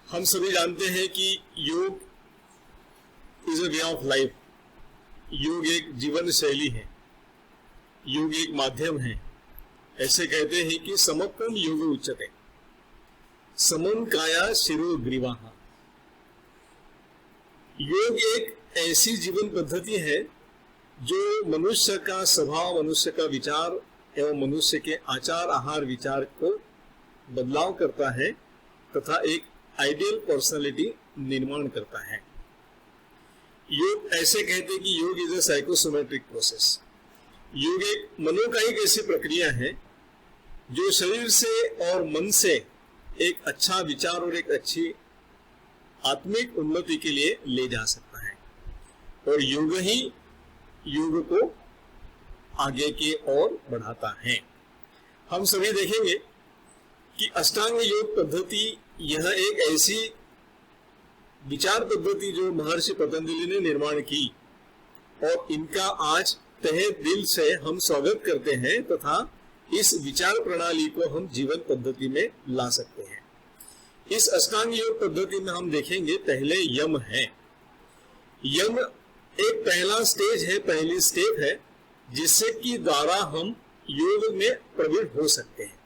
हम सभी जानते हैं कि योग is a way of life. योग एक जीवन शैली है, योग एक माध्यम है। ऐसे कहते हैं कि समत्वम योग उच्यते, समं काया शिरो ग्रीवाः। योग एक ऐसी जीवन पद्धति है जो मनुष्य का स्वभाव, मनुष्य का विचार एवं मनुष्य के आचार आहार विचार को बदलाव करता है तथा एक आइडियल पर्सनालिटी निर्माण करता है। योग ऐसे कहते हैं कि योग इज अ साइकोसोमेट्रिक प्रोसेस। योग एक मनोकायिक ऐसी प्रक्रिया है जो शरीर से और मन से एक अच्छा विचार और एक अच्छी आत्मिक उन्नति के लिए ले जा सकता है, और योग ही योग को आगे की ओर बढ़ाता है। हम सभी देखेंगे कि अष्टांग योग पद्धति यह एक ऐसी विचार पद्धति जो महर्षि पतंजलि ने निर्माण की, और इनका आज तहे दिल से हम स्वागत करते हैं तथा इस विचार प्रणाली को हम जीवन पद्धति में ला सकते हैं। इस अष्टांग योग पद्धति में हम देखेंगे पहले यम है। यम एक पहला स्टेज है, पहली स्टेप है जिससे कि द्वारा हम योग में प्रवीण हो सकते हैं।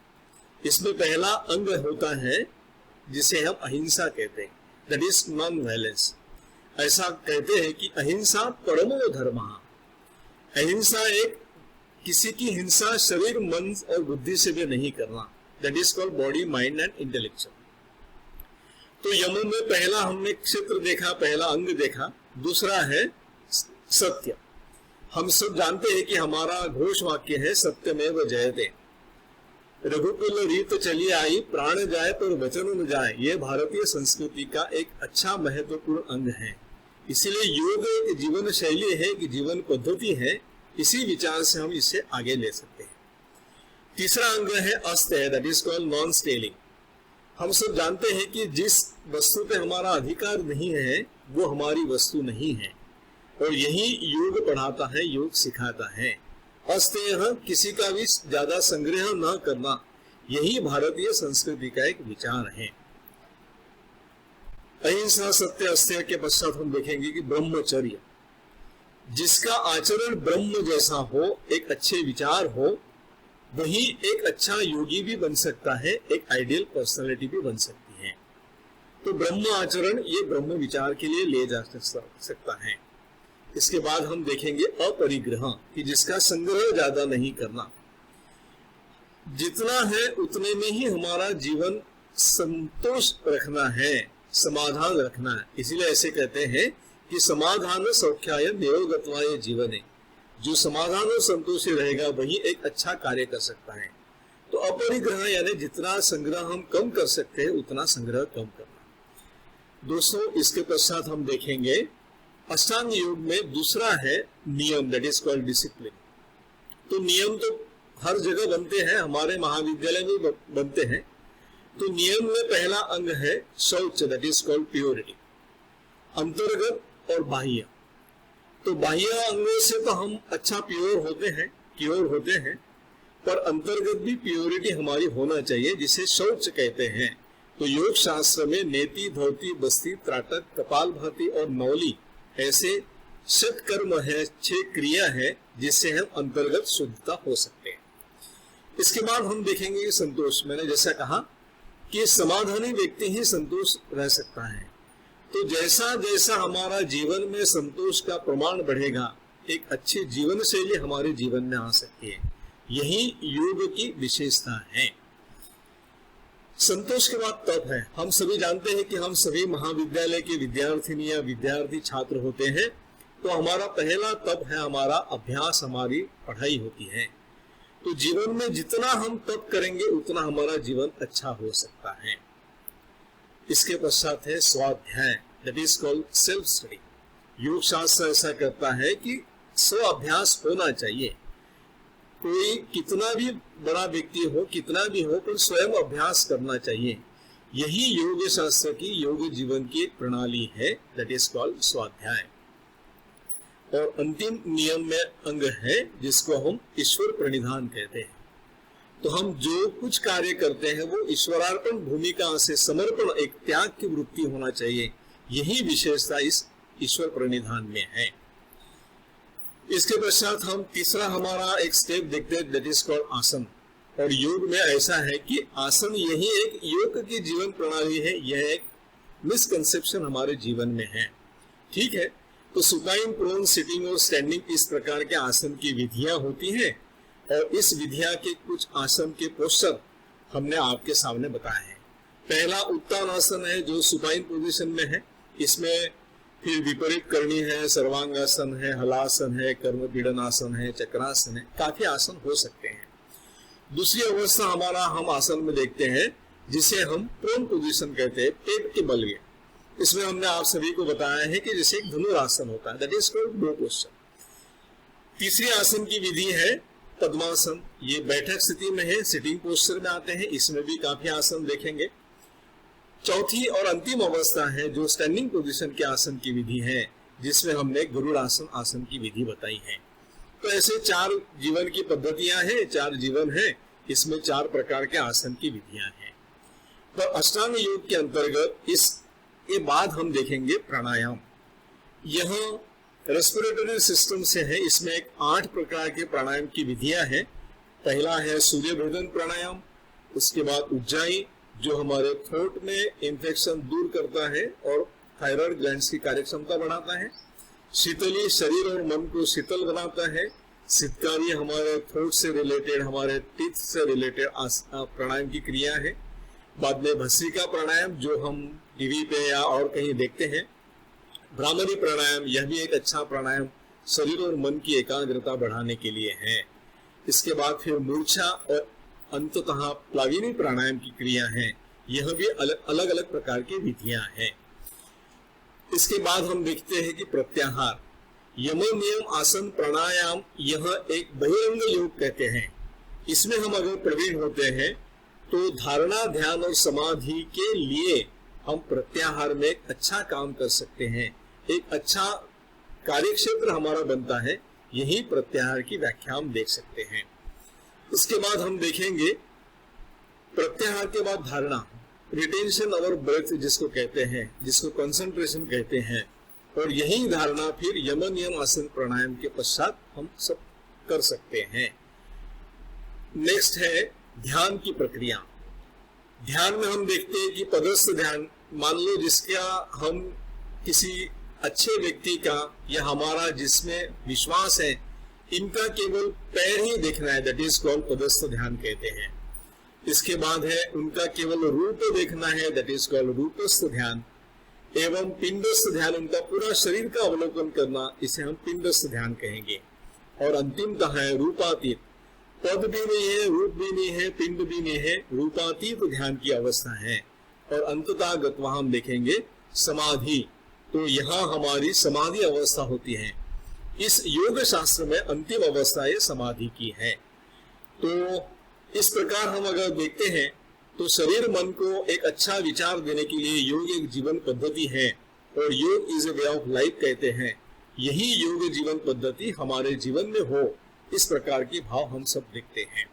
इसमें पहला अंग होता है जिसे हम अहिंसा कहते हैं, दैट इज नॉन वायलेंस। ऐसा कहते हैं कि अहिंसा परमो धर्मः। अहिंसा एक किसी की हिंसा शरीर मन और बुद्धि से भी नहीं करना, that is called body mind and intellectual. तो यमों में पहला हमने क्षेत्र देखा, पहला अंग देखा। दूसरा है सत्य। हम सब जानते हैं कि हमारा घोष वाक्य है सत्यमेव जयते। रघुकुल रीत चली आई, प्राण जाए पर वचन न जाए। यह भारतीय संस्कृति का एक अच्छा महत्वपूर्ण अंग है। इसीलिए योग एक जीवन शैली है, एक जीवन पद्धति है। इसी विचार से हम इसे आगे ले सकते हैं। तीसरा अंग है अस्तेय, that is called non stealing. हम सब जानते हैं कि जिस वस्तु पे हमारा अधिकार नहीं है वो हमारी वस्तु नहीं है, और यही योग पढ़ाता है, योग सिखाता है। अस्तेय, किसी का भी ज्यादा संग्रह न करना, यही भारतीय संस्कृति का एक विचार है। अहिंसा सत्य अस्तेय के पश्चात हम देखेंगे कि ब्रह्मचर्य, जिसका आचरण ब्रह्म जैसा हो, एक अच्छे विचार हो, वही एक अच्छा योगी भी बन सकता है, एक आइडियल पर्सनालिटी भी बन सकती है। तो ब्रह्म आचरण ये ब्रह्म विचार के लिए ले जा सकता है। इसके बाद हम देखेंगे अपरिग्रह, कि जिसका संग्रह ज्यादा नहीं करना। जितना है उतने में ही हमारा जीवन संतोष रखना है, समाधान रखना है। इसीलिए ऐसे कहते हैं कि समाधान सौख्याय नियोगत्वाय जीवने। जो समाधान और संतोषी रहेगा वही एक अच्छा कार्य कर सकता है। तो अपरिग्रह यानी जितना संग्रह हम कम कर सकते हैं उतना संग्रह कम करना। दोस्तों, इसके पश्चात हम देखेंगे अष्टांग योग में दूसरा है नियम, दैट इज कॉल्ड डिसिप्लिन। तो नियम तो हर जगह बनते हैं, हमारे महाविद्यालय में बनते हैं। तो नियम में पहला अंग है शौच, दैट इज कॉल्ड प्योरिटी। अंतर्गत और बाह्य। तो बाह्य अंगों से तो हम अच्छा प्योर होते हैं, पर अंतर्गत भी प्योरिटी हमारी होना चाहिए, जिसे शौच कहते हैं। तो योग शास्त्र में नेति, धोती, बस्ती, त्राटक, कपालभाति और नौली ऐसे षटकर्म है, 6 क्रिया है जिससे हम अंतर्गत शुद्धता हो सकते हैं। इसके बाद हम देखेंगे संतोष। मैंने जैसा कहा कि समाधानी व्यक्ति ही संतोष रह सकता है। तो जैसा जैसा हमारा जीवन में संतोष का प्रमाण बढ़ेगा, एक अच्छी जीवन शैली हमारे जीवन में आ सकती है। यही योग की विशेषता है। संतोष के बाद तप है। हम सभी जानते हैं कि हम सभी महाविद्यालय के विद्यार्थिनी या विद्यार्थी छात्र होते हैं। तो हमारा पहला तप है हमारा अभ्यास, हमारी पढ़ाई होती है। तो जीवन में जितना हम तप करेंगे उतना हमारा जीवन अच्छा हो सकता है। इसके पश्चात है स्वाध्याय, that is called self study. योग शास्त्र ऐसा कहता है कि स्व अभ्यास होना चाहिए। कोई कितना भी बड़ा व्यक्ति हो, कितना भी हो, पर स्वयं अभ्यास करना चाहिए। यही योग शास्त्र की, योग जीवन की एक प्रणाली है, दैट इज कॉल्ड स्वाध्याय। और अंतिम नियम में अंग है जिसको हम ईश्वर प्रणिधान कहते हैं। तो हम जो कुछ कार्य करते हैं वो ईश्वरार्पण भूमिका से समर्पण, एक त्याग की वृत्ति होना चाहिए। यही विशेषता इस ईश्वर प्रणिधान में है। इसके पश्चात हम तीसरा हमारा एक स्टेप देखते हैं, दैट इज कॉल्ड आसन। और योग में ऐसा है कि आसन यही एक योग की जीवन प्रणाली है, यह एक मिसकंसेप्शन हमारे जीवन में है। ठीक है, तो सुपाइन, प्रोन, सिटिंग और स्टैंडिंग इस प्रकार के आसन की विधियां होती हैं और इस विधिया के कुछ आसन के पोस्टर हमने आपके सामने बताए हैं। पहला उत्तान आसन है जो सुपाइन पोजीशन में है। इसमें फिर विपरीत करनी है, सर्वांगासन है, हलासन है, कर्मपीड़न आसन है, चक्रासन है, काफी आसन हो सकते हैं। दूसरी अवस्था हमारा हम आसन में देखते हैं जिसे हम प्रोन पोजीशन कहते हैं, पेट के बल में। इसमें हमने आप सभी को बताया है कि जैसे एक धनुरासन होता है, that is called bro posture. तीसरी आसन की विधि है पद्मासन। ये बैठक स्थिति में है, सिटिंग पोस्चर में आते हैं, इसमें भी काफी आसन देखेंगे। चौथी और अंतिम अवस्था है जो स्टैंडिंग पोजीशन के आसन की विधि है, जिसमें हमने गरुड़ासन आसन की विधि बताई है। तो ऐसे 4 जीवन की पद्धतियां हैं, 4 जीवन है, इसमें 4 प्रकार के आसन की विधियां हैं। तो अष्टांग योग के अंतर्गत इसके बाद हम देखेंगे प्राणायाम। यह रेस्पिरेटरी सिस्टम से है, इसमें एक 8 प्रकार के प्राणायाम की विधियां हैं। पहला है सूर्य भेदन प्राणायाम, उसके बाद उज्जाई जो हमारे थ्रोट में इंफेक्शन दूर करता है और थायराइड ग्लैंड्स की कार्यक्षमता बढ़ाता है। शीतली शरीर और मन को शीतल बनाता है। सितकारी हमारे थ्रोट से रिलेटेड, हमारे टीथ से रिलेटेड प्राणायाम की क्रिया है। बाद में भस्त्रिका प्राणायाम जो हम टीवी पे या और कहीं देखते हैं। भ्रामरी प्राणायाम, यह भी एक अच्छा प्राणायाम शरीर और मन की एकाग्रता बढ़ाने के लिए है। इसके बाद फिर मूर्छा और अंततः प्लाविनी प्राणायाम की क्रिया है। यह भी अलग अलग प्रकार की विधियां हैं। इसके बाद हम देखते हैं कि प्रत्याहार, यम नियम आसन प्राणायाम, यह एक बहिरंग योग कहते हैं। इसमें हम अगर प्रवीण होते हैं तो धारणा, ध्यान और समाधि के लिए हम प्रत्याहार में एक अच्छा काम कर सकते हैं, एक अच्छा कार्यक्षेत्र हमारा बनता है। यही प्रत्याहार की व्याख्या हम देख सकते हैं। इसके बाद हम देखेंगे प्रत्याहार के बाद धारणा, रिटेंशन और ब्रेथ जिसको कहते हैं, जिसको कंसंट्रेशन कहते हैं। और यही धारणा फिर यम नियम आसन प्राणायाम के पश्चात हम सब कर सकते हैं। नेक्स्ट है ध्यान की प्रक्रिया। ध्यान में हम देखते हैं कि पदस्थ ध्यान, मान लो जिसका हम किसी अच्छे व्यक्ति का या हमारा जिसमें विश्वास है, इनका केवल पैर ही देखना है, दैट इज कॉल्ड पदस्थ ध्यान कहते हैं। इसके बाद है उनका केवल रूप देखना है, दैट इज कॉल्ड रूपस्थ ध्यान। एवं पिंडस्थ ध्यान, उनका पूरा शरीर का अवलोकन करना, इसे हम पिंडस्थ ध्यान कहेंगे। और अंतिमतः है रूपातीत, पद भी नहीं है, रूप भी नहीं है, पिंड भी नहीं है, रूपातीत ध्यान की अवस्था है। और अंततः वहां हम देखेंगे समाधि, तो यहाँ हमारी समाधि अवस्था होती है। इस योग शास्त्र में अंतिम अवस्था ये समाधि की है। तो इस प्रकार हम अगर देखते हैं तो शरीर मन को एक अच्छा विचार देने के लिए योग एक जीवन पद्धति है और योग is a way of life कहते हैं। यही योग जीवन पद्धति हमारे जीवन में हो, इस प्रकार की भाव हम सब देखते हैं।